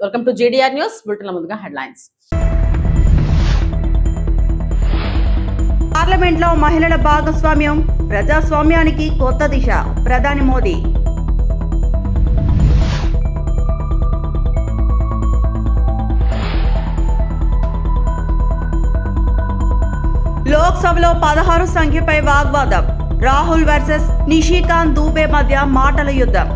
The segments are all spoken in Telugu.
Welcome to JDR news. బులెటిన్ల ముందుగా హెడ్లైన్స్. పార్లమెంట్లో మహిళల భాగస్వామ్యం ప్రజాస్వామ్యానికి కొత్త దిశ. ప్రధాని మోదీ. లోక్సభలో 16 సంఖ్యపై వాగ్వాదం. రాహుల్ వర్సెస్ నిషికాంత్ దూబే మధ్య మాటల యుద్ధం.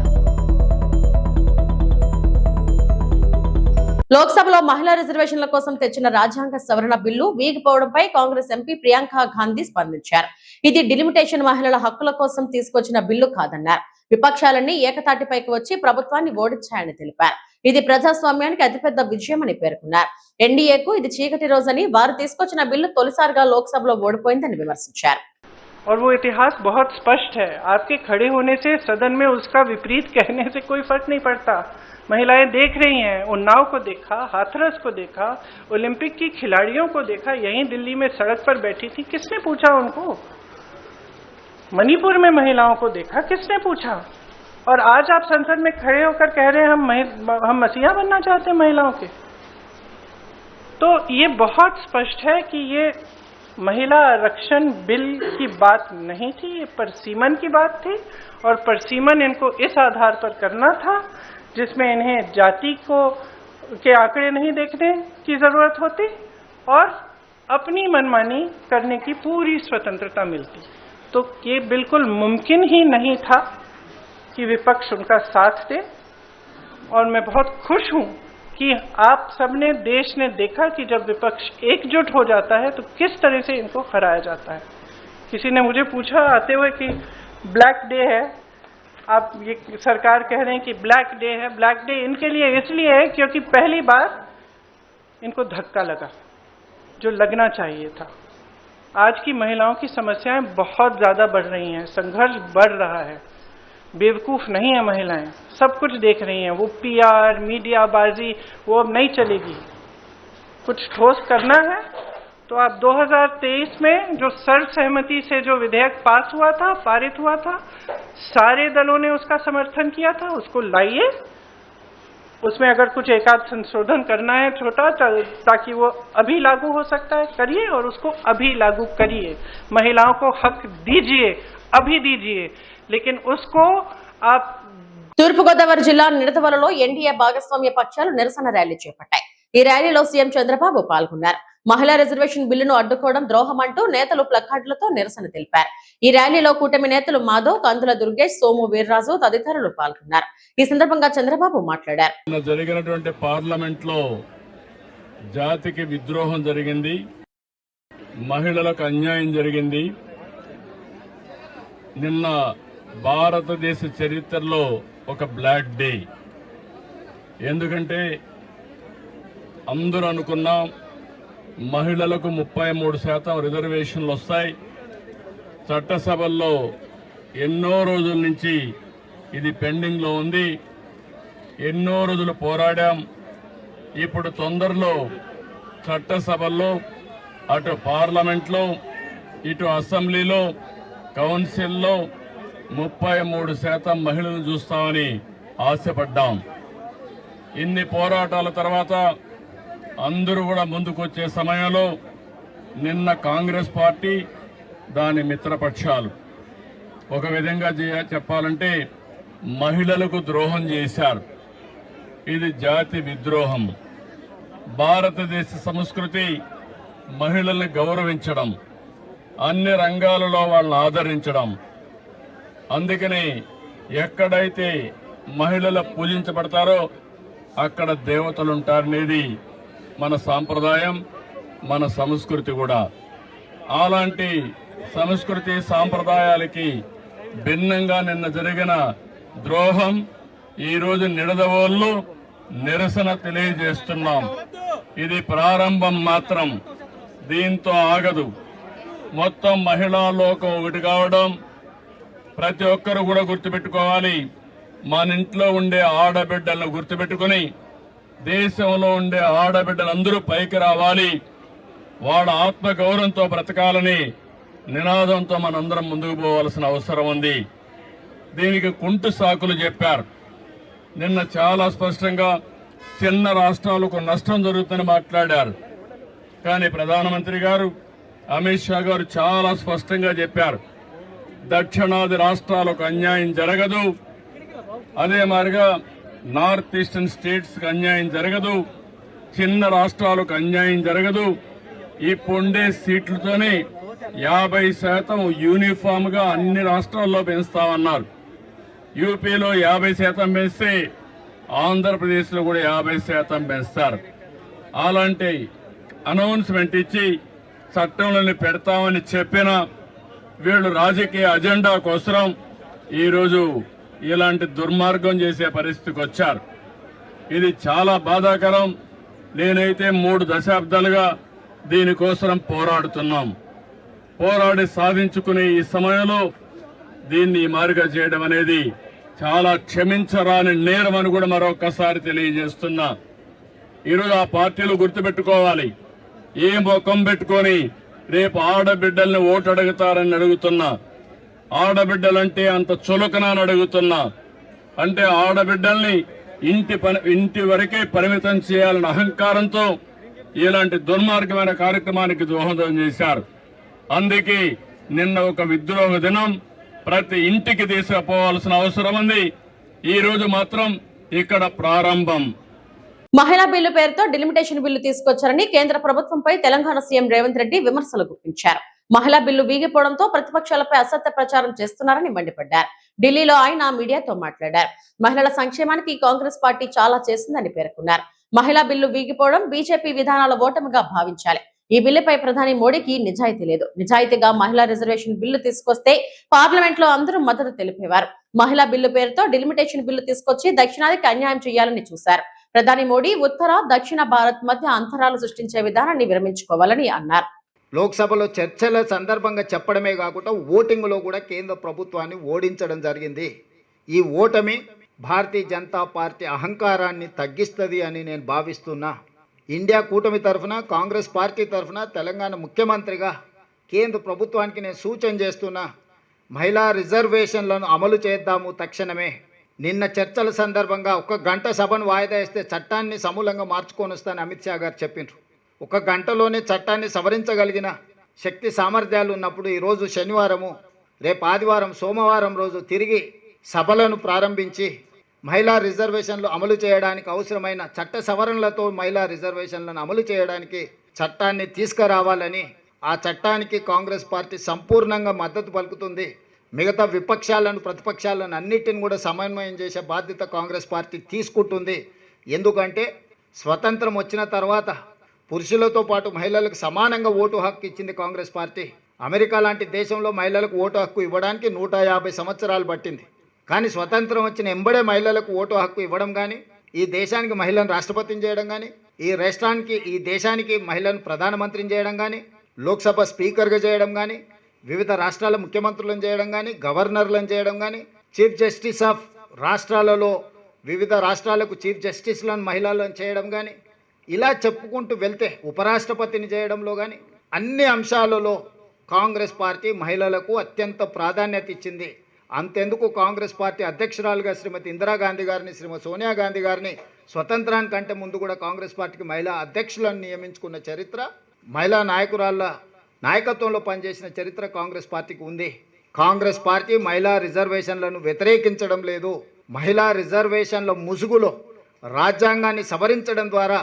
లోక్సభలో మహిళా రిజర్వేషన్ల కోసం తెచ్చిన రాజ్యాంగ సవరణ బిల్లు వీగిపోవడంపై కాంగ్రెస్ ఎంపీ ప్రియాంక గాంధీ స్పందించారు. ఇది డిలిమిటేషన్ మహిళల హక్కుల కోసం తీసుకొచ్చిన బిల్లు కాదన్నారు. విపక్షాలన్నీ ఏకతాటిపైకి వచ్చి ప్రభుత్వాన్ని ఓడించాయని తెలిపారు. ఇది ప్రజాస్వామ్యానికి అతిపెద్ద విజయమని పేర్కొన్నారు. ఎన్డీఏకు ఇది చీకటి రోజని, వారు తీసుకొచ్చిన బిల్లు తొలిసారిగా లోక్సభలో ఓడిపోయిందని విమర్శించారు. और वो इतिहास बहुत स्पष्ट है. आपके खड़े होने से सदन में उसका विपरीत कहने से कोई फर्क नहीं पड़ता. महिलाएं देख रही हैं. उन्नाव को देखा, हाथरस को देखा, ओलंपिक की खिलाड़ियों को देखा. यहीं दिल्ली में सड़क पर बैठी थी, किसने पूछा उनको? मणिपुर में महिलाओं को देखा, किसने पूछा? और आज आप संसद में खड़े होकर कह रहे हैं हम मसीहा बनना चाहते हैं महिलाओं के. तो ये बहुत स्पष्ट है कि ये महिला आरक्षण बिल की बात नहीं थी, ये परसीमन की बात थी. और परसीमन इनको इस आधार पर करना था जिसमें इन्हें जाति के आंकड़े नहीं देखने की जरूरत होती और अपनी मनमानी करने की पूरी स्वतंत्रता मिलती. तो ये बिल्कुल मुमकिन ही नहीं था कि विपक्ष उनका साथ दे. और मैं बहुत खुश हूं कि आप सबने, देश ने देखा कि जब विपक्ष एकजुट हो जाता है तो किस तरह से इनको हराया जाता है. किसी ने मुझे पूछा आते हुए कि ब्लैक डे है, आप ये सरकार कह रहे हैं कि ब्लैक डे है. ब्लैक डे इनके लिए इसलिए है क्योंकि पहली बार इनको धक्का लगा जो लगना चाहिए था. आज की महिलाओं की समस्याएं बहुत ज्यादा बढ़ रही हैं, संघर्ष बढ़ रहा है. बेवकूफ नहीं है महिलाएं, सब कुछ देख रही हैं. वो PR मीडिया बाजी वो अब नहीं चलेगी. कुछ ठोस करना है तो आप 2023 में जो सर्वसहमति से जो विधेयक पास हुआ था, पारित हुआ था, सारे दलों ने उसका समर्थन किया था, उसको लाइए. उसमें अगर कुछ एकाध संशोधन करना है छोटा ताकि वो अभी लागू हो सकता है, करिए और उसको अभी लागू करिए. महिलाओं को हक दीजिए, अभी दीजिए. लेकिन उसको आप. తూర్పుగోదావరి జిల్లా నిడదవలలో ఎన్డీఏ భాగస్వామ్య పక్షాలు నిరసన ర్యాలీ చేపట్టాయి. ఈ ర్యాలీలో సీఎం చంద్రబాబు పాల్గొన్నారు. మహిళా రిజర్వేషన్ బిల్లును అడ్డుకోవడం ద్రోహం అంటూ నేతలు ప్లకార్డులతో నిరసన తెలిపారు. ఈ ర్యాలీలో కూటమి నేతలు మాధవ్, కందుల దుర్గేష్, సోము వీర్రాజు తదితరులు పాల్గొన్నారు. ఈ సందర్భంగా చంద్రబాబు మాట్లాడారు. జరిగినటువంటి పార్లమెంట్ లో జాతికి విద్రోహం జరిగింది, మహిళలకు అన్యాయం జరిగింది. నిన్న భారతదేశ చరిత్రలో ఒక బ్లాక్ డే. ఎందుకంటే అందరూ అనుకున్నాం మహిళలకు 33% రిజర్వేషన్లు వస్తాయి. చట్టసభల్లో ఎన్నో రోజుల నుంచి ఇది పెండింగ్లో ఉంది. ఎన్నో రోజులు పోరాడాం. ఇప్పుడు తొందరలో చట్టసభల్లో, అటు పార్లమెంట్లో, ఇటు అసెంబ్లీలో, కౌన్సిల్లో 33% మహిళలను చూస్తామని ఆశపడ్డాం. ఇన్ని పోరాటాల తర్వాత అందరూ కూడా ముందుకొచ్చే సమయంలో నిన్న కాంగ్రెస్ పార్టీ, దాని మిత్రపక్షాలు ఒక విధంగా చెప్పాలంటే మహిళలకు ద్రోహం చేశారు. ఇది జాతి విద్రోహం. భారతదేశ సంస్కృతి మహిళల్ని గౌరవించడం, అన్ని రంగాలలో వాళ్ళని ఆదరించడం. అందుకని ఎక్కడైతే మహిళలు పూజించబడతారో అక్కడ దేవతలుంటారనేది మన సాంప్రదాయం, మన సంస్కృతి కూడా. అలాంటి సంస్కృతి సాంప్రదాయాలకి భిన్నంగా నిన్న జరిగిన ద్రోహం ఈరోజు నిడదవోల్లో నిరసన తెలియజేస్తున్నాం. ఇది ప్రారంభం మాత్రం, దీంతో ఆగదు. మొత్తం మహిళా లోకం ఒకటి కావడం ప్రతి ఒక్కరు కూడా గుర్తుపెట్టుకోవాలి. మన ఇంట్లో ఉండే ఆడబిడ్డలను గుర్తుపెట్టుకుని దేశంలో ఉండే ఆడబిడ్డలందరూ పైకి రావాలి, వాళ్ళ ఆత్మగౌరవంతో బ్రతకాలని నినాదంతో మనందరం ముందుకు పోవాల్సిన అవసరం ఉంది. దీనికి కుంటు సాకులు చెప్పారు. నిన్న చాలా స్పష్టంగా చిన్న రాష్ట్రాలకు నష్టం జరుగుతుందని మాట్లాడారు. కానీ ప్రధానమంత్రి గారు అమిత్ షా గారు చాలా స్పష్టంగా చెప్పారు, దక్షిణాది రాష్ట్రాలకు అన్యాయం జరగదు, అదే మాదిరిగా నార్త్ ఈస్టర్న్ స్టేట్స్ కి అన్యాయం జరగదు, చిన్న రాష్ట్రాలకు అన్యాయం జరగదు. ఈ పొండే సీట్లతోనే 50% యూనిఫామ్ గా అన్ని రాష్ట్రాల్లో పెంచుతామన్నారు. యూపీలో 50% పెంచితే ఆంధ్రప్రదేశ్ లో కూడా 50% పెంచుతారు. అలాంటి అనౌన్స్మెంట్ ఇచ్చి చట్టంలోని పెడతామని చెప్పిన వీళ్ళు రాజకీయ అజెండా కోసం ఈరోజు ఇలాంటి దుర్మార్గం చేసే పరిస్థితికి వచ్చారు. ఇది చాలా బాధాకరం. నేనైతే 3 దశాబ్దాలుగా దీనికోసం పోరాడుతున్నాం. పోరాడి సాధించుకునే ఈ సమయంలో దీన్ని మారుగా చేయడం అనేది చాలా క్షమించరాని నేరం అని కూడా మరొకసారి తెలియజేస్తున్నా. ఈరోజు ఆ పార్టీలు గుర్తుపెట్టుకోవాలి, ఏ ముఖం పెట్టుకొని రేపు ఆడబిడ్డల్ని ఓటు అడుగుతారని అడుగుతున్నా. ఆడబిడ్డలంటే అంత చులకనని అడుగుతున్నా. అంటే ఆడబిడ్డల్ని ఇంటి వరకే పరిమితం చేయాలన్న అహంకారంతో ఇలాంటి దుర్మార్గమైన కార్యక్రమానికి దోహదం చేశారు. అందుకే నిన్న ఒక విద్రోహ దినం ప్రతి ఇంటికి తీసుకుపోవాల్సిన అవసరం ఉంది. ఈ రోజు మాత్రం ఇక్కడ ప్రారంభం. మహిళా బిల్లు పేరుతో డిలిమిటేషన్ బిల్లు తీసుకొచ్చారని కేంద్ర ప్రభుత్వంపై తెలంగాణ సీఎం రేవంత్ రెడ్డి విమర్శలు గుప్పించారు. మహిళా బిల్లు వీగిపోవడంతో ప్రతిపక్షాలపై అసత్య ప్రచారం చేస్తున్నారని మండిపడ్డారు. ఢిల్లీలో ఆయన మీడియాతో మాట్లాడారు. మహిళల సంక్షేమానికి కాంగ్రెస్ పార్టీ చాలా చేసిందని పేర్కొన్నారు. మహిళా బిల్లు వీగిపోవడం బీజేపీ విధానాల ఓటమిగా భావించాలి. ఈ బిల్లుపై ప్రధాని మోడీకి నిజాయితీ లేదు. నిజాయితీగా మహిళా రిజర్వేషన్ బిల్లు తీసుకొస్తే పార్లమెంట్ లో అందరూ మద్దతు తెలిపేవారు. మహిళా బిల్లు పేరుతో డిలిమిటేషన్ బిల్లు తీసుకొచ్చి దక్షిణాదికి అన్యాయం చేయాలని చూశారు. ప్రధాని మోడీ ఉత్తర దక్షిణ భారత్ మధ్య అంతరాలు సృష్టించే విధానాన్ని విరమించుకోవాలని అన్నారు. లోక్సభలో చర్చల సందర్భంగా చెప్పడమే కాకుండా ఓటింగ్లో కూడా కేంద్ర ప్రభుత్వాన్ని ఓడించడం జరిగింది. ఈ ఓటమి భారతీయ జనతా పార్టీ అహంకారాన్ని తగ్గిస్తుంది అని నేను భావిస్తున్నా. ఇండియా కూటమి తరఫున, కాంగ్రెస్ పార్టీ తరఫున తెలంగాణ ముఖ్యమంత్రిగా కేంద్ర ప్రభుత్వానికి నేను సూచన చేస్తున్నా, మహిళా రిజర్వేషన్లను అమలు చేద్దాము తక్షణమే. నిన్న చర్చల సందర్భంగా 1 గంట సభను వాయిదా వేస్తే చట్టాన్ని సమూలంగా మార్చుకొని వస్తానని అమిత్ షా గారు చెప్పిండ్రు. 1 గంటలోనే చట్టాన్ని సవరించగలిగిన శక్తి సామర్థ్యాలు ఉన్నప్పుడు ఈరోజు శనివారము, రేపు ఆదివారం, సోమవారం రోజు తిరిగి సభలను ప్రారంభించి మహిళా రిజర్వేషన్లు అమలు చేయడానికి అవసరమైన చట్ట సవరణలతో మహిళా రిజర్వేషన్లను అమలు చేయడానికి చట్టాన్ని తీసుకురావాలని, ఆ చట్టానికి కాంగ్రెస్ పార్టీ సంపూర్ణంగా మద్దతు పలుకుతుంది. మిగతా విపక్షాలను, ప్రతిపక్షాలను అన్నిటిని కూడా సమన్వయం చేసే బాధ్యత కాంగ్రెస్ పార్టీ తీసుకుంటుంది. ఎందుకంటే స్వతంత్రం వచ్చిన తర్వాత పురుషులతో పాటు మహిళలకు సమానంగా ఓటు హక్కు ఇచ్చింది కాంగ్రెస్ పార్టీ. అమెరికా లాంటి దేశంలో మహిళలకు ఓటు హక్కు ఇవ్వడానికి 150 సంవత్సరాలు పట్టింది. కానీ స్వతంత్రం వచ్చిన ఎంబడే మహిళలకు ఓటు హక్కు ఇవ్వడం కానీ, ఈ దేశానికి మహిళను రాష్ట్రపతిని చేయడం కానీ, ఈ దేశానికి మహిళను ప్రధానమంత్రిని చేయడం కానీ, లోక్సభ స్పీకర్గా చేయడం కానీ, వివిధ రాష్ట్రాల ముఖ్యమంత్రులను చేయడం కానీ, గవర్నర్లను చేయడం కానీ, చీఫ్ జస్టిస్ ఆఫ్ రాష్ట్రాలలో వివిధ రాష్ట్రాలకు చీఫ్ జస్టిస్లను మహిళలను చేయడం కానీ, ఇలా చెప్పుకుంటూ వెళ్తే ఉపరాష్ట్రపతిని చేయడంలో కానీ అన్ని అంశాలలో కాంగ్రెస్ పార్టీ మహిళలకు అత్యంత ప్రాధాన్యత ఇచ్చింది. అంతెందుకు కాంగ్రెస్ పార్టీ అధ్యక్షురాలుగా శ్రీమతి ఇందిరాగాంధీ గారిని, శ్రీమతి సోనియా గాంధీ గారిని స్వతంత్రానికంటే ముందు కూడా కాంగ్రెస్ పార్టీకి మహిళా అధ్యక్షులను నియమించుకున్న చరిత్ర, మహిళా నాయకురాళ్ళ నాయకత్వంలో పనిచేసిన చరిత్ర కాంగ్రెస్ పార్టీకి ఉంది. కాంగ్రెస్ పార్టీ మహిళా రిజర్వేషన్లను వ్యతిరేకించడం లేదు. మహిళా రిజర్వేషన్ల ముసుగులో రాజ్యాంగాన్ని సవరించడం ద్వారా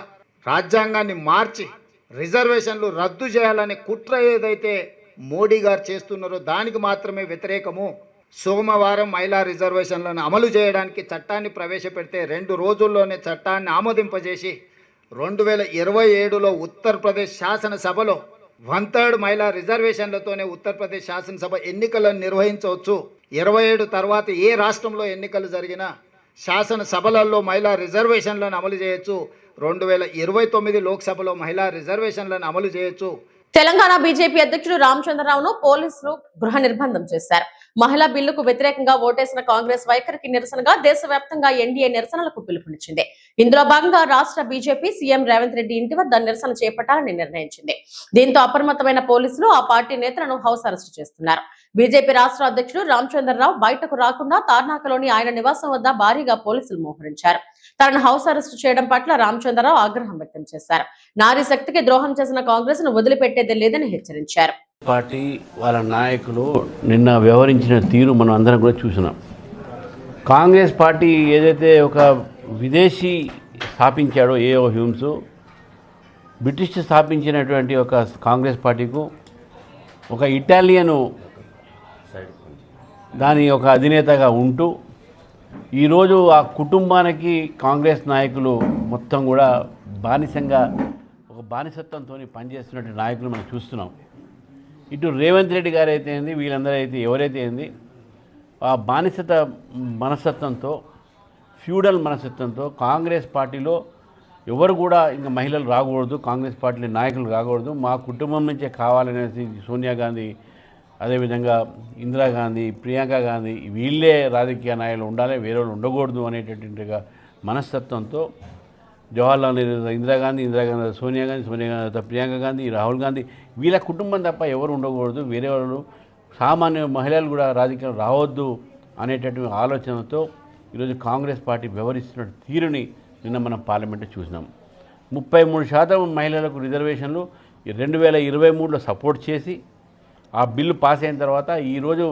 రాజ్యాంగాన్ని మార్చి రిజర్వేషన్లు రద్దు చేయాలనే కుట్ర ఏదైతే మోడీ గారు చేస్తున్నారో దానికి మాత్రమే వ్యతిరేకము. సోమవారం మహిళా రిజర్వేషన్లను అమలు చేయడానికి చట్టాన్ని ప్రవేశపెడితే 2 రోజుల్లోనే చట్టాన్ని ఆమోదింపజేసి 2027లో ఉత్తరప్రదేశ్ శాసనసభలో 1/3 మహిళా రిజర్వేషన్లతోనే ఉత్తరప్రదేశ్ శాసనసభ ఎన్నికలను నిర్వహించవచ్చు. 27 తర్వాత ఏ రాష్ట్రంలో ఎన్నికలు జరిగినా శాసనసభలలో మహిళా రిజర్వేషన్లను అమలు చేయొచ్చు. 2029 లోక్సభలో మహిళా రిజర్వేషన్లను అమలు చేయొచ్చు. తెలంగాణ బీజేపీ అధ్యక్షుడు రామచంద్రరావును పోలీసులు గృహ నిర్బంధం చేశారు. మహిళా బిల్లుకు వ్యతిరేకంగా ఓటేసిన కాంగ్రెస్ వైఖరికి నిరసనగా దేశవ్యాప్తంగా ఎన్డీఏ నిరసనలకు పిలుపునిచ్చింది. ఇందులో భాగంగా రాష్ట్ర బీజేపీ సీఎం రేవంత్ రెడ్డి ఇంటి వద్ద నిరసన చేపట్టాలని నిర్ణయించింది. దీంతో అప్రమత్తమైన పోలీసులు ఆ పార్టీ నేతలను హౌస్ అరెస్టు చేస్తున్నారు. బీజేపీ రాష్ట్ర అధ్యక్షుడు రామచంద్రరావు బయటకు రాకుండా తార్నాకలోని ఆయన నివాసం వద్ద భారీగా పోలీసులు మోహరించారు. తనను హౌస్ అరెస్టు చేయడం పట్ల రామచంద్రరావు ఆగ్రహం వ్యక్తం చేశారు. నారీ శక్తికి ద్రోహం చేసిన కాంగ్రెస్ ను వదిలిపెట్టేది లేదని హెచ్చరించారు. పార్టీ వాళ్ళ నాయకులు నిన్న వ్యవహరించిన తీరు మనం అందరం కూడా చూసినాం. కాంగ్రెస్ పార్టీ ఏదైతే ఒక విదేశీ స్థాపించాడో ఏఓ హ్యూమ్స్, బ్రిటిష్ స్థాపించినటువంటి ఒక కాంగ్రెస్ పార్టీకు ఒక ఇటాలియను దాని ఒక అధినేతగా ఉంటూ ఈరోజు ఆ కుటుంబానికి కాంగ్రెస్ నాయకులు మొత్తం కూడా బానిసంగా ఒక బానిసత్వంతో పనిచేస్తున్నటువంటి నాయకులు మనం చూస్తున్నాం. ఇటు రేవంత్ రెడ్డి గారు అయితే ఏంది, వీళ్ళందరూ అయితే ఎవరైతే ఏంది, ఆ బానిసత మనస్తత్వంతో, ఫ్యూడల్ మనస్తత్వంతో కాంగ్రెస్ పార్టీలో ఎవరు కూడా ఇంకా మహిళలు రాకూడదు, కాంగ్రెస్ పార్టీ నాయకులు రాకూడదు, మా కుటుంబం నుంచే కావాలనేసి సోనియా గాంధీ, అదేవిధంగా ఇందిరాగాంధీ, ప్రియాంక గాంధీ వీళ్ళే రాజకీయ నాయకులు ఉండాలి, వేరే వాళ్ళు ఉండకూడదు అనేటటువంటిగా మనస్తత్వంతో జవహర్లాల్ నెహ్రూ, ఇందిరాగాంధీ, సోనియా గాంధీ, ప్రియాంక గాంధీ, రాహుల్ గాంధీ వీళ్ళ కుటుంబం తప్ప ఎవరు ఉండకూడదు, వేరే వాళ్ళు సామాన్య మహిళలు కూడా రాజకీయాలు రావద్దు అనేటటువంటి ఆలోచనతో ఈరోజు కాంగ్రెస్ పార్టీ వ్యవహరిస్తున్న తీరుని నిన్న మనం పార్లమెంట్లో చూసినాం. 33% మహిళలకు రిజర్వేషన్లు 2023లో సపోర్ట్ చేసి ఆ బిల్లు పాస్ అయిన తర్వాత ఈరోజు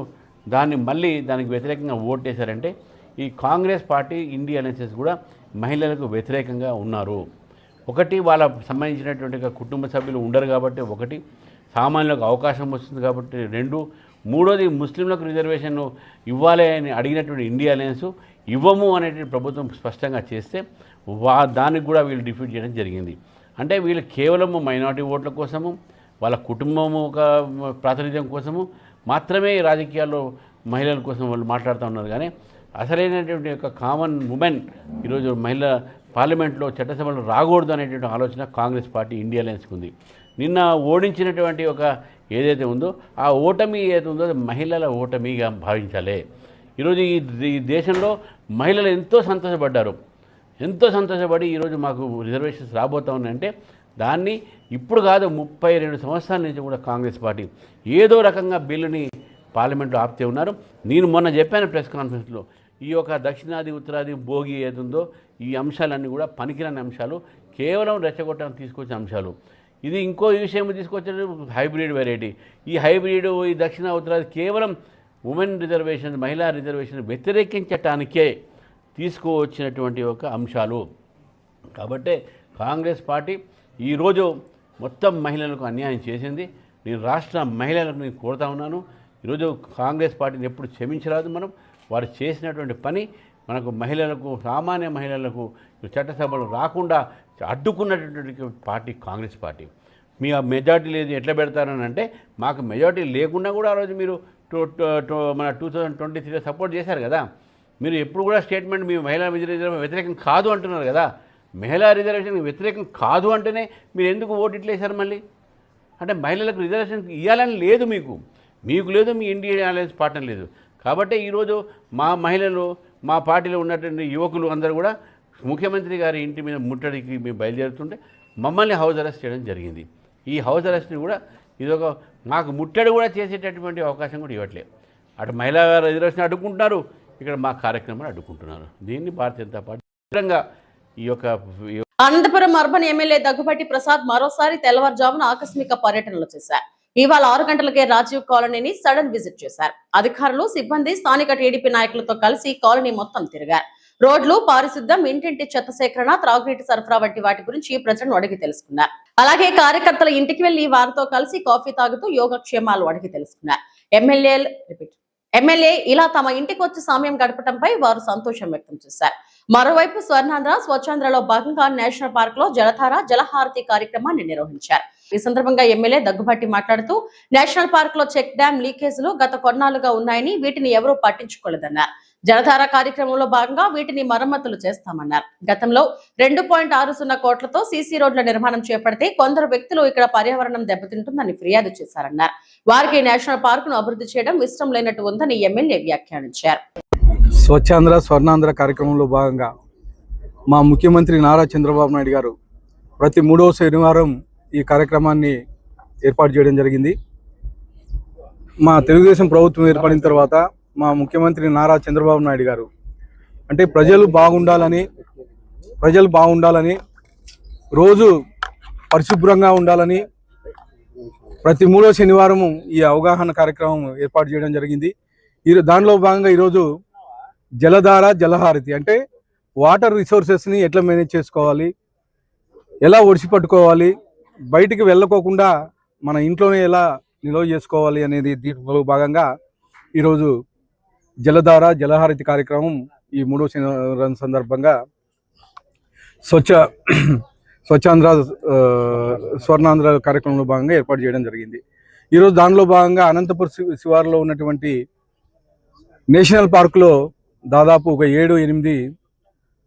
దానికి వ్యతిరేకంగా ఓటేశారంటే ఈ కాంగ్రెస్ పార్టీ, ఇండియా ఎన్ఎస్ఎస్ కూడా మహిళలకు వ్యతిరేకంగా ఉన్నారు. ఒకటి వాళ్ళ సంబంధించినటువంటి కుటుంబ సభ్యులు ఉండరు కాబట్టి, ఒకటి సామాన్యులకు అవకాశం వస్తుంది కాబట్టి, రెండు మూడోది ముస్లింలకు రిజర్వేషన్ ఇవ్వాలి అని అడిగినటువంటి ఇండియా అలయన్స్ ఇవ్వము అనేటువంటి ప్రభుత్వం స్పష్టంగా చేస్తే దానికి కూడా వీళ్ళు డిఫీట్ చేయడం జరిగింది. అంటే వీళ్ళు కేవలము మైనారిటీ ఓట్ల కోసము, వాళ్ళ కుటుంబము ఒక ప్రాతినిధ్యం కోసము మాత్రమే రాజకీయాల్లో మహిళల కోసం వాళ్ళు మాట్లాడుతూ ఉన్నారు. కానీ అసలైనటువంటి ఒక కామన్ ఉమెన్ ఈరోజు మహిళ పార్లమెంట్లో చట్టసభలో రాకూడదు అనేటువంటి ఆలోచన కాంగ్రెస్ పార్టీ, ఇండియా అలయన్స్కి ఉంది. నిన్న ఓడించినటువంటి ఒక ఏదైతే ఉందో ఆ ఓటమి ఏదైతే ఉందో అది మహిళల ఓటమిగా భావించాలి. ఈరోజు ఈ దేశంలో మహిళలు ఎంతో సంతోషపడి ఈరోజు మాకు రిజర్వేషన్స్ రాబోతా ఉన్నాయంటే దాన్ని ఇప్పుడు కాదు 32 సంవత్సరాల నుంచి కూడా కాంగ్రెస్ పార్టీ ఏదో రకంగా బిల్లుని పార్లమెంట్లో ఆపుతూ ఉన్నారు. నేను మొన్న చెప్పాను ప్రెస్ కాన్ఫరెన్స్లో, ఈ యొక్క దక్షిణాది ఉత్తరాది భోగి ఏదుందో ఈ అంశాలన్నీ కూడా పనికిరాని అంశాలు, కేవలం రెచ్చగొట్టడానికి తీసుకొచ్చే అంశాలు. ఇది ఇంకో విషయం తీసుకొచ్చారు, హైబ్రిడ్ వెరైటీ. ఈ హైబ్రిడ్, ఈ దక్షిణ ఉత్తరాది కేవలం ఉమెన్ రిజర్వేషన్, మహిళా రిజర్వేషన్ వ్యతిరేకించటానికే తీసుకువచ్చినటువంటి ఒక అంశాలు. కాబట్టి కాంగ్రెస్ పార్టీ ఈరోజు మొత్తం మహిళలకు అన్యాయం చేసింది. నేను రాష్ట్ర మహిళలకు నేను కోరుతా ఉన్నాను, ఈరోజు కాంగ్రెస్ పార్టీని ఎప్పుడు క్షమించరాదు. వారు చేసినటువంటి పని మనకు మహిళలకు, సామాన్య మహిళలకు చట్టసభలు రాకుండా అడ్డుకున్నటువంటి పార్టీ కాంగ్రెస్ పార్టీ. మీ మెజార్టీ లేదు ఎట్లా పెడతారని అంటే, మాకు మెజార్టీ లేకుండా కూడా ఆ రోజు మీరు మన 2023లో సపోర్ట్ చేశారు కదా. మీరు ఎప్పుడు కూడా స్టేట్మెంట్ మీ మహిళా రిజర్వేషన్ వ్యతిరేకం కాదు అంటున్నారు కదా. మహిళా రిజర్వేషన్ వ్యతిరేకం కాదు అంటేనే మీరు ఎందుకు ఓటు ఇట్లేశారు మళ్ళీ? అంటే మహిళలకు రిజర్వేషన్ ఇవ్వాలని లేదు, మీకు లేదు, మీ ఇండియా అలయన్స్ పార్ట్నర్ లేదు. కాబట్టి ఈరోజు మా మహిళలు, మా పార్టీలో ఉన్నటువంటి యువకులు అందరూ కూడా ముఖ్యమంత్రి గారి ఇంటి మీద ముట్టడికి మేము బయలుదేరుతుంటే మమ్మల్ని హౌస్ అరెస్ట్ చేయడం జరిగింది. ఈ హౌస్ అరెస్ట్ని కూడా ఇదొక మాకు ముట్టడి కూడా చేసేటటువంటి అవకాశం కూడా ఇవ్వట్లేదు. అటు మహిళా రిజర్వేషన్ అడ్డుకుంటున్నారు, ఇక్కడ మా కార్యక్రమాలు అడ్డుకుంటున్నారు. దీన్ని భారతీయ జనతా పార్టీ ఈ యొక్క అనంతపురం అర్బన్ ఎమ్మెల్యే దగ్గుబాటి ప్రసాద్ మరోసారి తెల్లవారుజామున ఆకస్మిక పర్యటనలు చేశారు. ఇవాళ 6 గంటలకే రాజీవ్ కాలనీని సడన్ విజిట్ చేశారు. అధికారులు, సిబ్బంది స్థానిక టీడీపీ నాయకులతో కలిసి కాలనీ మొత్తం తిరిగారు. రోడ్లు, పారిశుద్ధ్యం, ఇంటింటి చెత్త సేకరణ, త్రాగునీటి సరఫరా వంటి వాటి గురించి ప్రజలను అడిగి తెలుసుకున్నారు. అలాగే కార్యకర్తల ఇంటికి వెళ్లి వారితో కలిసి కాఫీ తాగుతూ యోగక్షేమాలు అడిగి తెలుసుకున్నారు. ఎమ్మెల్యే ఇలా తమ ఇంటికి వచ్చి సమయం గడపడంపై వారు సంతోషం వ్యక్తం చేశారు. మరోవైపు స్వర్ణాంధ్ర స్వచ్ఛాంధ్రలో భాగంగా నేషనల్ పార్క్ లో జలధార జలహారతి కార్యక్రమాన్ని నిర్వహించారు. ఈ సందర్భంగా ఎమ్మెల్యే దగ్గుబాటి మాట్లాడుతూ నేషనల్ పార్క్ లో చెక్ డ్యాం లీకేజీలు గత కొన్నాళ్లుగా ఉన్నాయని, వీటిని ఎవరూ పట్టించుకోలేదన్నారు. జలధార కార్యక్రమంలో భాగంగా వీటిని మరమ్మతులు చేస్తామన్నారు. గతంలో 2.60 కోట్లతో సీసీ రోడ్ల నిర్మాణం చేపడితే కొందరు వ్యక్తులు ఇక్కడ పర్యావరణం దెబ్బతింటుందని ఫిర్యాదు చేశారన్నారు. వారికి నేషనల్ పార్క్ ను అభివృద్ధి చేయడం ఇష్టం లేనట్టు ఉందని ఎమ్మెల్యే వ్యాఖ్యానించారు. స్వచ్ఛాంధ్ర స్వర్ణాంధ్ర కార్యక్రమంలో భాగంగా మా ముఖ్యమంత్రి నారా చంద్రబాబు నాయుడు గారు ప్రతి 3వ శనివారం ఈ కార్యక్రమాన్ని ఏర్పాటు చేయడం జరిగింది. మా తెలుగుదేశం ప్రభుత్వం ఏర్పడిన తర్వాత మా ముఖ్యమంత్రి నారా చంద్రబాబు నాయుడు గారు అంటే ప్రజలు బాగుండాలని రోజు పరిశుభ్రంగా ఉండాలని ప్రతి 3వ శనివారం ఈ అవగాహన కార్యక్రమం ఏర్పాటు చేయడం జరిగింది. దానిలో భాగంగా ఈరోజు జలధార జలహారతి అంటే వాటర్ రిసోర్సెస్ని ఎట్లా మేనేజ్ చేసుకోవాలి, ఎలా ఒడిసిపట్టుకోవాలి, బయటికి వెళ్ళకోకుండా మన ఇంట్లోనే ఎలా నిల్వ చేసుకోవాలి అనేది దీంట్లో భాగంగా ఈరోజు జలధార జలహారతి కార్యక్రమం ఈ 3వ శనివారం సందర్భంగా స్వచ్ఛాంధ్ర స్వర్ణాంధ్ర కార్యక్రమంలో భాగంగా ఏర్పాటు చేయడం జరిగింది. ఈరోజు దానిలో భాగంగా అనంతపురం శివారులో ఉన్నటువంటి నేషనల్ పార్కులో దాదాపు ఒక 7-8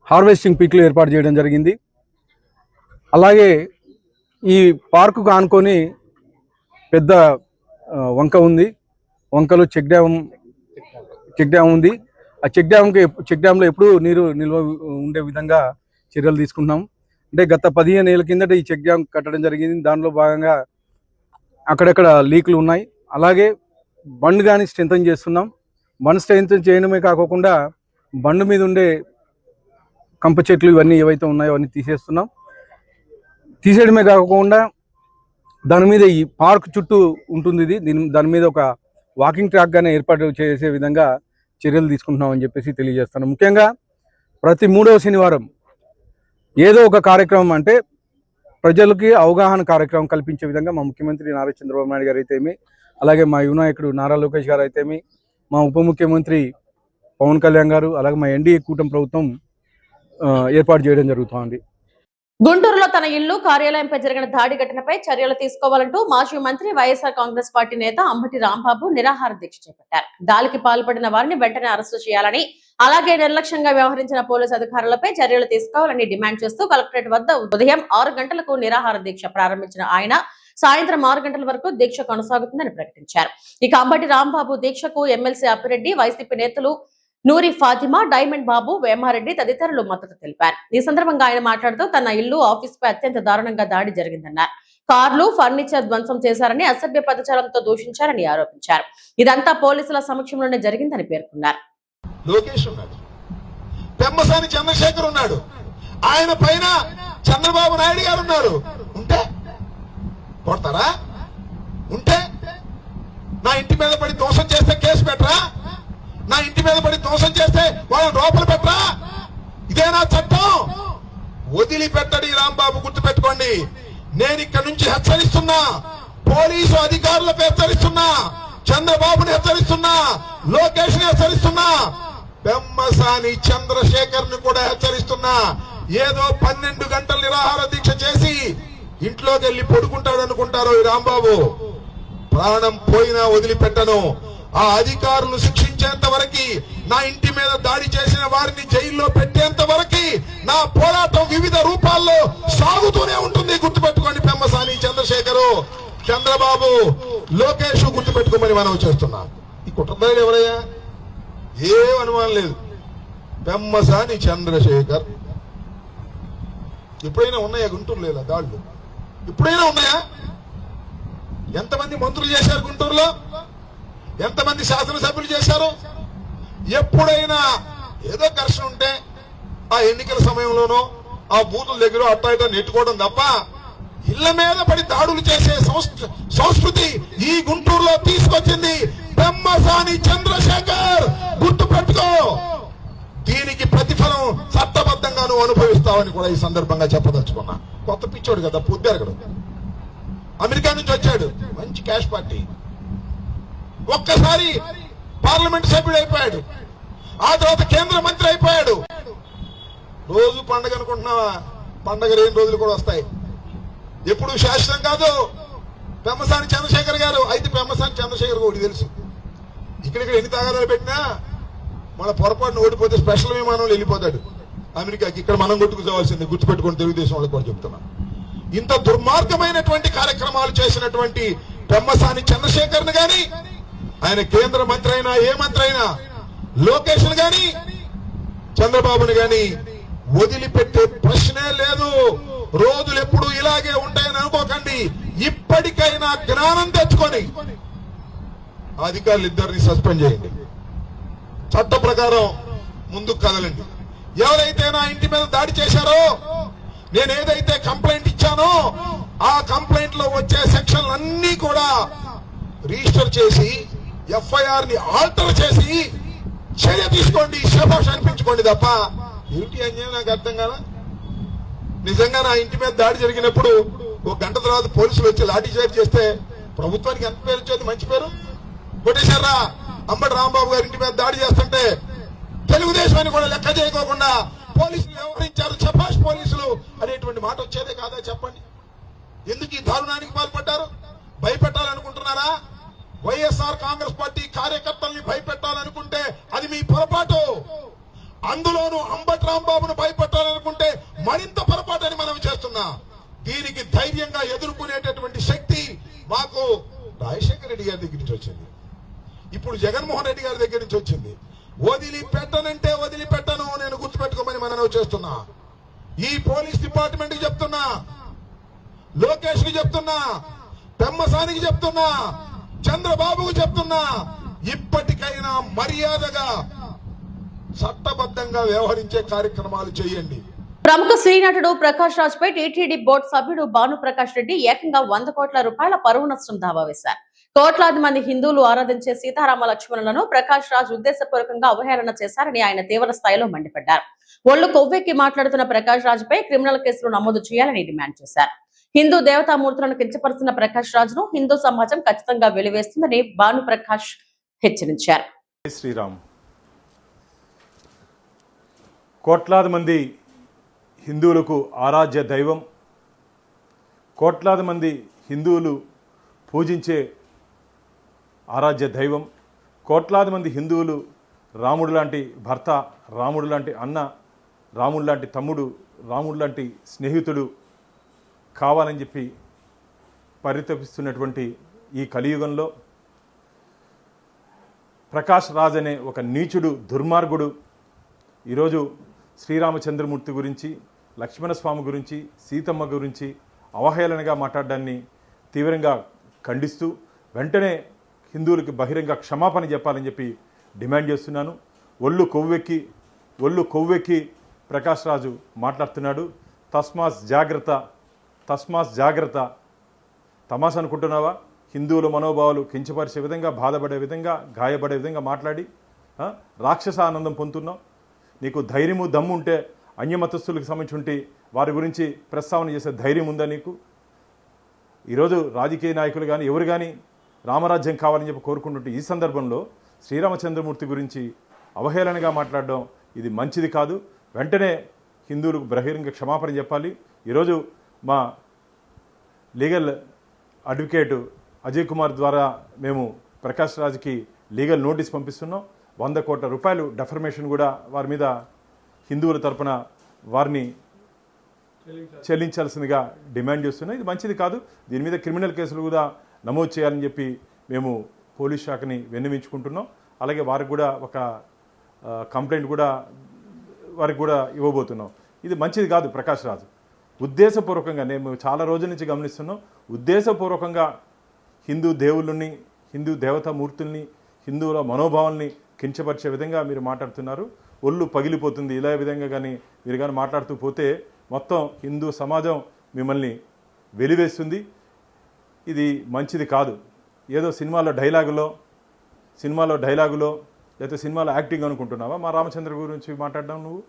హార్వెస్టింగ్ పిట్లు ఏర్పాటు చేయడం జరిగింది. అలాగే ఈ పార్కుకు ఆనుకొని పెద్ద వంక ఉంది. వంకలో చెక్ డ్యామ్ ఉంది. ఆ చెక్ డ్యామ్లో ఎప్పుడూ నీరు నిల్వ ఉండే విధంగా చర్యలు తీసుకుంటున్నాం. అంటే గత 15 ఏళ్ళ కిందట ఈ చెక్ డ్యామ్ కట్టడం జరిగింది. దానిలో భాగంగా అక్కడక్కడ లీకులు ఉన్నాయి. అలాగే బండ్ కానీ స్ట్రెంథన్ చేస్తున్నాం. బండ్ స్ట్రెంథన్ చేయడమే కాకుండా బండ్ మీద ఉండే కంప చెట్లు ఇవన్నీ ఏవైతే ఉన్నాయో అవన్నీ తీసేయడమే కాకుండా దాని మీద ఈ పార్క్ చుట్టూ ఉంటుంది. దాని మీద ఒక వాకింగ్ ట్రాక్ గానే ఏర్పాటు చేసే విధంగా చర్యలు తీసుకుంటున్నామని చెప్పేసి తెలియజేస్తాను. ముఖ్యంగా ప్రతి 3వ శనివారం ఏదో ఒక కార్యక్రమం అంటే ప్రజలకి అవగాహన కార్యక్రమం కల్పించే విధంగా మా ముఖ్యమంత్రి నారా చంద్రబాబు నాయుడు గారు అయితేమి, అలాగే మా యువ నాయకుడు నారా లోకేష్ గారు అయితేమి, మా ఉప ముఖ్యమంత్రి పవన్ కళ్యాణ్ గారు, అలాగే మా ఎన్డీఏ కూటమి ప్రభుత్వం ఏర్పాటు చేయడం జరుగుతోంది. గుంటూరులో తన ఇల్లు కార్యాలయంపై జరిగిన దాడి ఘటనపై చర్యలు తీసుకోవాలంటూ మాజీ మంత్రి వైఎస్ఆర్ కాంగ్రెస్ పార్టీ నేత అంబటి రాంబాబు నిరాహార దీక్ష చేపట్టారు. దాడికి పాల్పడిన వారిని వెంటనే అరెస్టు చేయాలని, అలాగే నిర్లక్ష్యంగా వ్యవహరించిన పోలీసు అధికారులపై చర్యలు తీసుకోవాలని డిమాండ్ చేస్తూ కలెక్టరేట్ వద్ద ఉదయం 6 గంటలకు నిరాహార దీక్ష ప్రారంభించిన ఆయన సాయంత్రం 6 గంటల వరకు దీక్ష కొనసాగుతుందని ప్రకటించారు. ఇక అంబటి రాంబాబు దీక్షకు ఎమ్మెల్సీ అప్పిరెడ్డి, వైసీపీ నేతలు నూరి ఫాతిమా, డైమండ్ బాబు, వేమారెడ్డి తదితరులు మద్దతు తెలిపారు. ఈ సందర్భంగా ఆయన మాట్లాడుతూ తన ఇల్లు, ఆఫీస్ పై అత్యంత దారుణంగా దాడి జరిగిందన్నారు. కార్లు, ఫర్నిచర్ ధ్వంసం చేశారని, అసభ్య పదజాలంతో దూషించారని ఆరోపించారు. ఇదంతా పోలీసుల సమక్షంలోనే జరిగిందని పేర్కొన్నారు. లోకేష్ ఉన్నాడు, పెమ్మసాని చంద్రశేఖర్ ఉన్నాడు, ఆయన పైన చంద్రబాబు నాయుడు గారు ఉన్నారు. ఉంటే కొడతారా? ఉంటే నా ఇంటి మీద పడి దోషం చేస్తే కేసు పెట్టరా? నా ఇంటి మీద పడి దోషం చేస్తే వాళ్ళని లోపల పెట్టరా? ఇదేనా చట్టం? వదిలిపెట్టడి రాంబాబు, గుర్తుపెట్టుకోండి. నేను ఇక్కడ నుంచి హెచ్చరిస్తున్నా, పోలీసు అధికారులకు హెచ్చరిస్తున్నా, చంద్రబాబుని హెచ్చరిస్తున్నా, లోకేష్ ని హెచ్చరిస్తున్నా, పెమ్మసాని చంద్రశేఖర్ ని కూడా హెచ్చరిస్తున్నా. ఏదో 12 గంటల నిరాహార దీక్ష చేసి ఇంట్లోకి వెళ్లి పడుకుంటాడు అనుకుంటారు ఈ రాంబాబు. ప్రాణం పోయినా వదిలిపెట్టను. ఆ అధికారులు శిక్షించేంత వరకు, నా ఇంటి మీద దాడి చేసిన వారిని జైల్లో పెట్టేంత వరకు నా పోరాటం వివిధ రూపాల్లో సాగుతూనే ఉంటుంది. గుర్తుపెట్టుకోండి, పెమ్మసాని చంద్రశేఖరు, చంద్రబాబు, లోకేష్ గుర్తుపెట్టుకోమని మనం చేస్తున్నాం. ఈ కుట్రదారులు ఎవరయ్యా? ఏం అనుమానం లేదు, పెమ్మసాని చంద్రశేఖర్. ఎప్పుడైనా ఉన్నాయా గుంటూరులో దాడులు? ఎప్పుడైనా ఉన్నాయా? ఎంతమంది మంత్రులు చేశారు గుంటూరులో? ఎంతమంది శాసనసభ్యులు చేశారు? ఎప్పుడైనా ఏదో ఘర్షణ ఉంటే ఆ ఎన్నికల సమయంలోనో ఆ బూతుల దగ్గర అట్టా ఇటా నెట్టుకోవడం తప్ప ఇళ్ల మీద పడి దాడులు చేసే సంస్కృతి ఈ గుంటూరులో తీసుకొచ్చింది పెమ్మసాని చంద్రశేఖర్. గుర్తు పెట్టుకో. దీనికి ప్రతిఫలం చట్టబద్ధంగా నువ్వు అనుభవిస్తావని కూడా ఈ సందర్భంగా చెప్పదలుచుకున్నా. కొత్త పిచ్చోడు కదా, పొద్దురగడు, అమెరికా నుంచి వచ్చాడు, మంచి క్యాష్ పార్టీ. ఒక్కసారి పార్లమెంట్ సభ్యుడు అయిపోయాడు, ఆ తర్వాత కేంద్ర మంత్రి అయిపోయాడు. రోజు పండగ అనుకుంటున్నావా? పండగ 2 రోజులు కూడా వస్తాయి. ఎప్పుడు శాశ్వతం కాదు. పెమ్మసాని చంద్రశేఖర్ గారు అయితే పెమ్మసాని చంద్రశేఖర్ ఒకటి తెలుసు, ఇక్కడిక్కడ ఎన్ని తగాదాలు పెట్టినా మన పొరపాటును ఓడిపోతే స్పెషల్ విమానంలో వెళ్ళిపోతాడు అమెరికాకి. ఇక్కడ మనం కొట్టుకుపోవాల్సింది, గుర్తుపెట్టుకోండి. తెలుగుదేశం వాళ్ళకి కూడా చెప్తున్నా. ఇంత దుర్మార్గమైనటువంటి కార్యక్రమాలు చేసినటువంటి పెమ్మసాని చంద్రశేఖర్ ని గాని, ఆయన కేంద్ర మంత్రి అయినా ఏ మంత్రి అయినా, లోకేష్ గాని చంద్రబాబుని గాని వదిలిపెట్టే ప్రశ్నే లేదు. రోజులు ఎప్పుడు ఇలాగే ఉంటాయని అనుకోకండి. ఇప్పటికైనా జ్ఞానం తెచ్చుకొని ఆ అధికారులు ఇద్దరిని సస్పెండ్ చేయండి. చట్ట ప్రకారం ముందుకు కదలండి. ఎవరైతే నా ఇంటి మీద దాడి చేశారో, నేను ఏదైతే కంప్లైంట్ ఇచ్చానో ఆ కంప్లైంట్ లో వచ్చే సెక్షన్లు అన్ని కూడా రిజిస్టర్ చేసి ఎఫ్ఐఆర్ ని ఆల్టర్ చేసి చర్య తీసుకోండి, శభాష్ అనిపించుకోండి తప్ప ఏమిటి అన్యాయం నాకు అర్థం కాదా. నిజంగా నా ఇంటి మీద దాడి జరిగినప్పుడు ఒక గంట తర్వాత పోలీసులు వచ్చి లాఠీ చార్జ్ చేస్తే ప్రభుత్వానికి ఎంత పేరు వచ్చేది? మంచి పేరు కొట్టేశారా? అంబటి రాంబాబు గారి ఇంటి మీద దాడి చేస్తుంటే తెలుగుదేశం అని కూడా లెక్క చేయకోకుండా పోలీసులు వ్యవహరించారు, శభాష్ పోలీసులు అనేటువంటి మాట వచ్చేదే కాదా చెప్పండి. ఎందుకు ఈ దారుణానికి పాల్పడ్డారు? భయపెట్టాలనుకుంటున్నారా? వైఎస్ఆర్ కాంగ్రెస్ పార్టీ కార్యకర్తల్ని భయపెట్టాలనుకుంటే అది మీ పొరపాటు. అందులోనూ అంబటి రాంబాబును భయపెట్టాలనుకుంటే మరింత పొరపాటు అని మనం చేస్తున్నా. దీనికి ధైర్యంగా ఎదుర్కొనేటటువంటి శక్తి మాకు రాజశేఖర రెడ్డి గారి దగ్గర నుంచి వచ్చింది, ఇప్పుడు జగన్మోహన్ రెడ్డి గారి దగ్గర నుంచి వచ్చింది. వదిలిపెట్టనంటే వదిలిపెట్టను, నేను గుర్తుపెట్టుకోమని మనం చేస్తున్నా. ఈ పోలీస్ డిపార్ట్మెంట్ కి చెప్తున్నా, లోకేష్ కి చెప్తున్నా, పెమ్మసానికి చెప్తున్నా, చంద్రబాబుకు చెప్తున్నా, ఇప్పటికైనా మర్యాదగా చట్టబద్ధంగా వ్యవహరించే కార్యక్రమాలు చేయండి. ప్రముఖ శ్రీనటుడు ప్రకాష్ రాజ్ పై టీటీడీ బోర్డు సభ్యుడు భానుప్రకాష్ రెడ్డి ఏకంగా 100 కోట్ల రూపాయల పరువు నష్టం దావా వేశారు. కోట్లాది మంది హిందువులు ఆరాధించే సీతారామ లక్ష్మణులను ప్రకాష్ రాజ్ ఉద్దేశపూర్వకంగా అవహేళన చేశారని ఆయన తీవ్ర స్థాయిలో మండిపడ్డారు. ఒళ్లు కొవ్వెక్కి మాట్లాడుతున్న ప్రకాష్ రాజ్ పై క్రిమినల్ కేసులు నమోదు చేయాలని డిమాండ్ చేశారు. హిందూ దేవతామూర్తులను కించపరుస్తున్న ప్రకాష్ రాజ్ ను హిందూ సమాజం ఖచ్చితంగా వెలివేస్తుందని భానుప్రకాష్ హెచ్చరించారు. శ్రీరామ్, కోట్లాది మంది హిందువులకు ఆరాధ్య దైవం, కోట్లాది మంది హిందువులు పూజించే ఆరాధ్య దైవం, కోట్లాది మంది హిందువులు రాముడు లాంటి భర్త, రాముడు లాంటి అన్న, రాముడు లాంటి తమ్ముడు, రాముడు లాంటి స్నేహితుడు కావాలని చెప్పి పరితపిస్తున్నటువంటి ఈ కలియుగంలో ప్రకాష్ రాజ్ అనే ఒక నీచుడు, దుర్మార్గుడు ఈరోజు శ్రీరామచంద్రమూర్తి గురించి, లక్ష్మణస్వామి గురించి, సీతమ్మ గురించి అవహేళనగా మాట్లాడడాన్ని తీవ్రంగా ఖండిస్తూ వెంటనే హిందువులకి బహిరంగ క్షమాపణ చెప్పాలని చెప్పి డిమాండ్ చేస్తున్నాను. ఒళ్ళు కొవ్వెక్కి ప్రకాష్ రాజు మాట్లాడుతున్నాడు. తస్మాస్ జాగ్రత్త. తమాష అనుకుంటున్నావా? హిందువుల మనోభావాలు కించపరిచే విధంగా, బాధపడే విధంగా, గాయపడే విధంగా మాట్లాడి రాక్షస ఆనందం పొందుతున్నావు. నీకు ధైర్యము దమ్ము ఉంటే అన్యమతస్థులకు సంబంధించి వారి గురించి ప్రస్తావన చేసే ధైర్యం ఉందా నీకు? ఈరోజు రాజకీయ నాయకులు కానీ ఎవరు కానీ రామరాజ్యం కావాలని చెప్పి కోరుకుంటుంటే ఈ సందర్భంలో శ్రీరామచంద్రమూర్తి గురించి అవహేళనగా మాట్లాడడం ఇది మంచిది కాదు. వెంటనే హిందువులకు బహిరంగ క్షమాపణ చెప్పాలి. ఈరోజు మా లీగల్ అడ్వకేటు అజయ్ కుమార్ ద్వారా మేము ప్రకాష్ రాజ్కి లీగల్ నోటీస్ పంపిస్తున్నాం. 100 కోట్ల రూపాయలు డెఫర్మేషన్ కూడా వారి మీద హిందువుల తరపున వారిని చెల్లించాల్సిందిగా డిమాండ్ చేస్తున్నాం. ఇది మంచిది కాదు. దీని మీద క్రిమినల్ కేసులు కూడా నమోదు చేయాలని చెప్పి మేము పోలీస్ శాఖని విన్నవించుకుంటున్నాం. అలాగే వారికి కూడా ఒక కంప్లైంట్ కూడా వారికి కూడా ఇవ్వబోతున్నాం. ఇది మంచిది కాదు. ప్రకాష్ రాజ్ ఉద్దేశపూర్వకంగా, నేను చాలా రోజుల నుంచి గమనిస్తున్నాం, ఉద్దేశపూర్వకంగా హిందూ దేవుళ్ళని, హిందూ దేవతామూర్తుల్ని, హిందువుల మనోభావాల్ని కించపరిచే విధంగా మీరు మాట్లాడుతున్నారు. ఒళ్ళు పగిలిపోతుంది. ఇలా విధంగా కానీ మీరు కానీ మాట్లాడుతూ పోతే మొత్తం హిందూ సమాజం మిమ్మల్ని వెలివేస్తుంది. ఇది మంచిది కాదు. ఏదో సినిమాలో డైలాగులో లేకపోతే సినిమాలో యాక్టింగ్ అనుకుంటున్నావా మా రామచంద్ర గురించి మాట్లాడడం? నువ్వు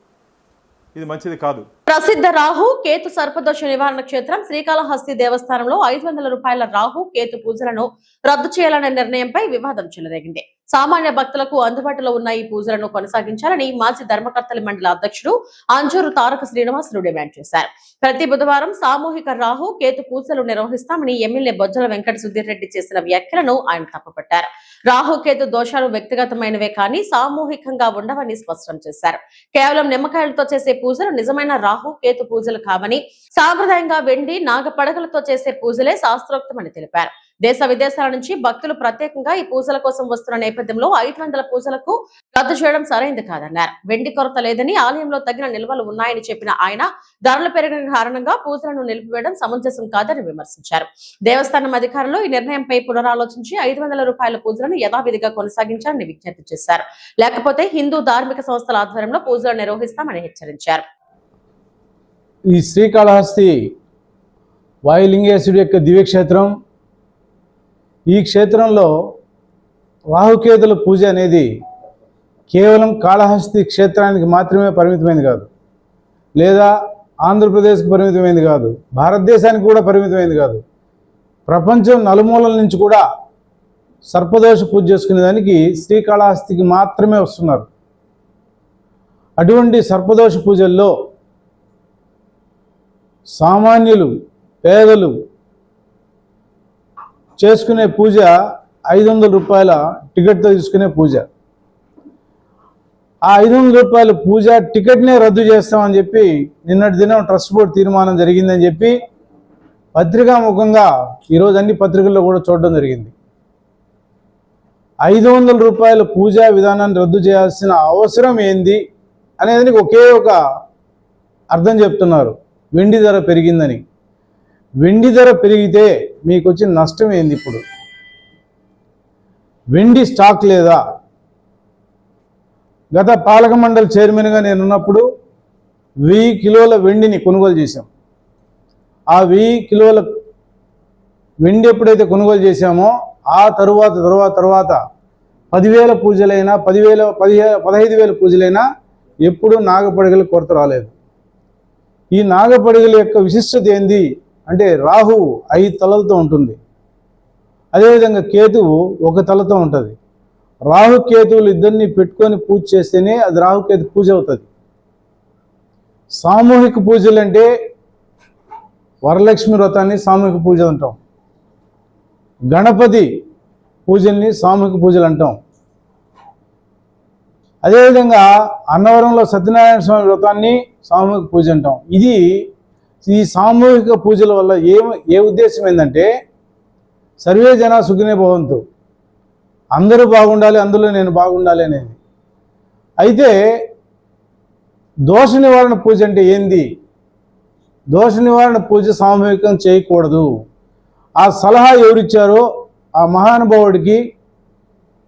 ఇది మంచిది కాదు. ప్రసిద్ధ రాహు కేతు సర్పదోష నివారణ క్షేత్రం శ్రీకాళహస్తి దేవస్థానంలో 500 రూపాయల రాహు కేతు పూజలను రద్దు చేయాలనే నిర్ణయంపై వివాదం చెలరేగింది. సామాన్య భక్తులకు అందుబాటులో ఉన్న ఈ పూజలను కొనసాగించాలని మాజీ ధర్మకర్తల మండలి అధ్యక్షుడు అంజూరు తారక శ్రీనివాసులు డిమాండ్ చేశారు. ప్రతి బుధవారం సామూహిక రాహు కేతు పూజలు నిర్వహిస్తామని ఎమ్మెల్యే బొజ్జల వెంకట సుధీర్ రెడ్డి చేసిన వ్యాఖ్యలను ఆయన తప్పుపట్టారు. రాహు కేతు దోషాలు వ్యక్తిగతమైనవే కానీ సామూహికంగా ఉండవని స్పష్టం చేశారు. కేవలం నిమ్మకాయలతో చేసే పూజలు నిజమైన రాహు కేతు పూజలు కావని, సాంప్రదాయంగా వెండి నాగపడగలతో చేసే పూజలే శాస్త్రోక్తమని తెలిపారు. దేశ విదేశాల నుంచి భక్తులు ప్రత్యేకంగా ఈ పూజల కోసం వస్తున్న నేపథ్యంలో 500 పూజలకు రద్దు చేయడం సరైంది కాదన్నారు. వెండి కొరత లేదని, ఆలయంలో తగిన నిల్వలు ఉన్నాయని చెప్పిన ఆయన ధరలు పెరిగిన కారణంగా పూజలను నిలిపివేయడం సమంజసం కాదని విమర్శించారు. దేవస్థానం అధికారులు ఈ నిర్ణయంపై పునరాలోచించి 500 రూపాయల పూజలను యథావిధిగా కొనసాగించాలని విజ్ఞప్తి చేశారు. లేకపోతే హిందూ ధార్మిక సంస్థల ఆధ్వర్యంలో పూజలు నిర్వహిస్తామని హెచ్చరించారు. ఈ శ్రీకాళహస్తి వాయులింగేశ్వరుడి యొక్క దివ్యక్షేత్రం. ఈ క్షేత్రంలో రాహుకేతుల పూజ అనేది కేవలం కాళహస్తి క్షేత్రానికి మాత్రమే పరిమితమైంది కాదు, లేదా ఆంధ్రప్రదేశ్కి పరిమితమైంది కాదు, భారతదేశానికి కూడా పరిమితమైంది కాదు. ప్రపంచం నలుమూలల నుంచి కూడా సర్పదోష పూజ చేసుకునే దానికి శ్రీకాళహస్తికి మాత్రమే వస్తున్నారు. అటువంటి సర్పదోష పూజల్లో సామాన్యులు, పేదలు చేసుకునే పూజ 500 రూపాయల టికెట్తో తీసుకునే పూజ. ఆ 500 రూపాయల పూజ టికెట్నే రద్దు చేస్తామని చెప్పి నిన్నటి దినం ట్రస్ట్ బోర్డు తీర్మానం జరిగిందని చెప్పి పత్రికాముఖంగా ఈరోజు అన్ని పత్రికల్లో కూడా చూడడం జరిగింది. 500 రూపాయల పూజా విధానాన్ని రద్దు చేయాల్సిన అవసరం ఏంది అనేది ఒకే ఒక అర్థం చెప్తున్నారు, వెండి ధర పెరిగిందని. వెండి ధర పెరిగితే మీకు వచ్చిన నష్టం ఏంది? ఇప్పుడు వెండి స్టాక్ లేదా? గత పాలక మండలి చైర్మన్గా నేనున్నప్పుడు 1000 కిలోల వెండిని కొనుగోలు చేశాం. ఆ 1000 కిలోల వెండి ఎప్పుడైతే కొనుగోలు చేశామో ఆ తరువాత 10,000 పూజలైనా 15,000 పూజలైనా ఎప్పుడూ నాగపడిగల కొరత రాలేదు. ఈ నాగపడిగల యొక్క విశిష్టత ఏంది అంటే రాహువు 5 తలలతో ఉంటుంది, అదేవిధంగా కేతువు 1 తలతో ఉంటుంది. రాహుకేతువులు ఇద్దరిని పెట్టుకొని పూజ చేస్తేనే అది రాహుకేతు పూజ అవుతుంది. సామూహిక పూజలు అంటే వరలక్ష్మి వ్రతాన్ని సామూహిక పూజ అంటాం, గణపతి పూజల్ని సామూహిక పూజలు అంటాం. అదేవిధంగా అన్నవరంలో సత్యనారాయణ స్వామి వ్రతాన్ని సామూహిక పూజ అంటాం. ఈ సామూహిక పూజల వల్ల ఏ ఉద్దేశం ఏంటంటే సర్వే జన సుఖినే భవంతు, అందరూ బాగుండాలి, అందులో నేను బాగుండాలి అనేది. అయితే దోష నివారణ పూజ అంటే ఏంది? దోష నివారణ పూజ సామూహికం చేయకూడదు. ఆ సలహా ఎవరిచ్చారో ఆ మహానుభావుడికి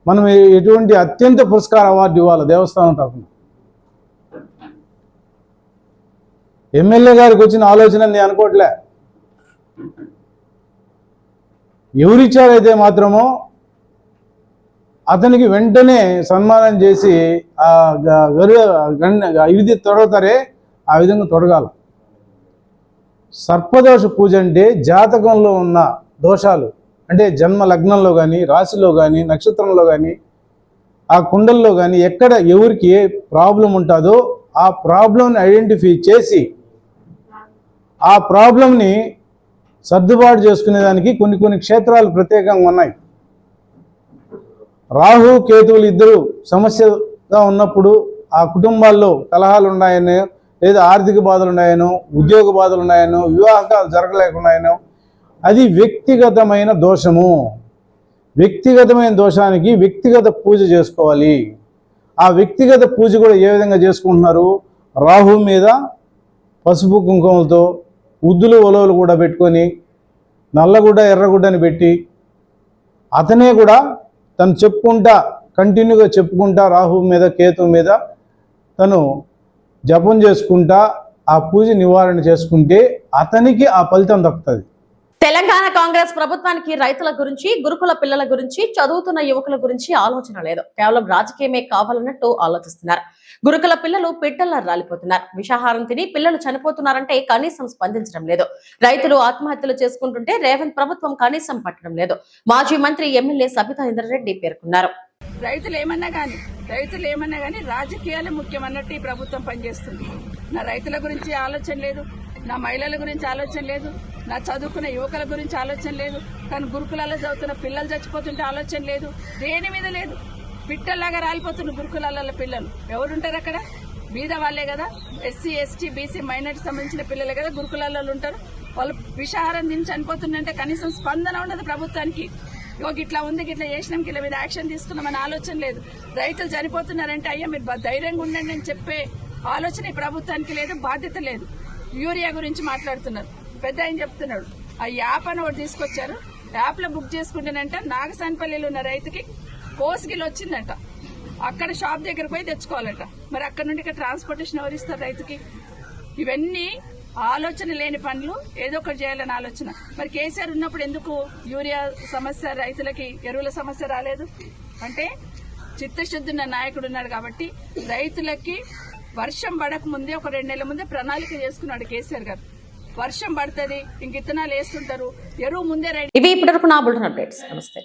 మనం ఎటువంటి అత్యంత పురస్కార అవార్డు ఇవ్వాలి దేవస్థానం తరఫున. ఎమ్మెల్యే గారికి వచ్చిన ఆలోచన నేను అనుకోవట్లే. ఎవరిచ్చారైతే మాత్రమో అతనికి వెంటనే సన్మానం చేసి ఇది తొడగతారే ఆ విధంగా తొడగాల. సర్పదోష పూజ అంటే జాతకంలో ఉన్న దోషాలు, అంటే జన్మ లగ్నంలో కానీ, రాశిలో కానీ, నక్షత్రంలో కానీ, ఆ కుండల్లో కానీ ఎక్కడ ఎవరికి ఏ ప్రాబ్లం ఉంటుందో ఆ ప్రాబ్లంని ఐడెంటిఫై చేసి ఆ ప్రాబ్లంని సర్దుబాటు చేసుకునేదానికి కొన్ని క్షేత్రాలు ప్రత్యేకంగా ఉన్నాయి. రాహు కేతువులు ఇద్దరు సమస్యగా ఉన్నప్పుడు ఆ కుటుంబాల్లో కలహాలు ఉన్నాయనో, లేదా ఆర్థిక బాధలు ఉన్నాయనో, ఉద్యోగ బాధలు ఉన్నాయనో, వివాహాలు జరగలేకున్నాయనో అది వ్యక్తిగతమైన దోషము. వ్యక్తిగతమైన దోషానికి వ్యక్తిగత పూజ చేసుకోవాలి. ఆ వ్యక్తిగత పూజ కూడా ఏ విధంగా చేసుకుంటున్నారు? రాహు మీద పసుపు కుంకుమలతో ఉద్దులు ఒలవలు కూడా పెట్టుకొని నల్లగుడ్డ ఎర్రగుడ్డని పెట్టి అతనే కూడా తను చెప్పుకుంటా కంటిన్యూగా చెప్పుకుంటా రాహు మీద కేతు మీద తను జపం చేసుకుంటా ఆ పూజ నివారణ చేసుకుంటే అతనికి ఆ ఫలితం దక్కుతుంది. తెలంగాణ కాంగ్రెస్ ప్రభుత్వానికి రైతుల గురించి, గురుకుల పిల్లల గురించి, చదువుతున్న యువకుల గురించి ఆలోచన లేదు. కేవలం రాజకీయమే కావాలన్నట్టు ఆలోచిస్తున్నారు. గురుకుల పిల్లలు పిట్టల్లా రాలిపోతున్నారు. విషాహారం తిని పిల్లలు చనిపోతున్నారంటే కనీసం స్పందించడం లేదు. రైతులు ఆత్మహత్యలు చేసుకుంటుంటే రేవంత్ ప్రభుత్వం కనీసం పట్టడం లేదు. మాజీ మంత్రి ఎమ్మెల్యే సబితా ఇంద్రారెడ్డి పేర్కొన్నారు. రైతులు ఏమన్నా కానీ రాజకీయాలే ముఖ్యమన్నట్టు ఈ ప్రభుత్వం పనిచేస్తుంది. నా రైతుల గురించి ఆలోచన లేదు, నా మహిళల గురించి ఆలోచన లేదు, నా చదువుకున్న యువకుల గురించి ఆలోచన లేదు, కానీ గురుకులాల్లో చదువుతున్న పిల్లలు చచ్చిపోతుంటే ఆలోచన లేదు. దేని మీద లేదు. పిట్టల్లాగా రాలిపోతున్న గురుకులాల పిల్లలు ఎవరుంటారు అక్కడ? బీద వాళ్ళే కదా, ఎస్సీ ఎస్టీ బీసీ మైనార్టీ సంబంధించిన పిల్లలే కదా గురుకులాల్లో ఉంటారు. వాళ్ళు విషాహారం తిని చనిపోతుందంటే కనీసం స్పందన ఉండదు ప్రభుత్వానికి. ఇట్లా ఉంది, ఇట్లా చేసినాం, ఇట్లా మీద యాక్షన్ తీసుకున్నామని ఆలోచన లేదు. రైతులు చనిపోతున్నారంటే అయ్యా మీరు ధైర్యంగా ఉండండి అని చెప్పే ఆలోచన ఈ ప్రభుత్వానికి లేదు, బాధ్యత లేదు. యూరియా గురించి మాట్లాడుతున్నారు, పెద్ద ఆయన చెప్తున్నాడు. ఆ యాప్ అని ఒకటి తీసుకొచ్చారు, యాప్ లో బుక్ చేసుకుంటేనంట నాగసానపల్లిలో ఉన్న రైతుకి కోసుగిలు వచ్చిందంట, అక్కడ షాప్ దగ్గర పోయి తెచ్చుకోవాలంట. మరి అక్కడ నుండి ఇక్కడ ట్రాన్స్పోర్టేషన్ ఎవరు ఇస్తారు రైతుకి? ఇవన్నీ ఆలోచన లేని పనులు, ఏదో ఒకటి చేయాలని ఆలోచన. మరి కేసీఆర్ ఉన్నప్పుడు ఎందుకు యూరియా సమస్య, రైతులకి ఎరువుల సమస్య రాలేదు? అంటే చిత్తశుద్ధి ఉన్న నాయకుడు ఉన్నాడు కాబట్టి రైతులకి వర్షం పడక ముందే ఒక 2 నెలల ముందే ప్రణాళిక చేసుకున్నాడు కేసీఆర్ గారు. వర్షం పడుతుంది, ఇంక విత్తనాలు వేస్తుంటారు, ఎరువు ముందే. ఇవి ఇప్పటివరకు నా బులెటిన్ అప్డేట్స్. నమస్తే.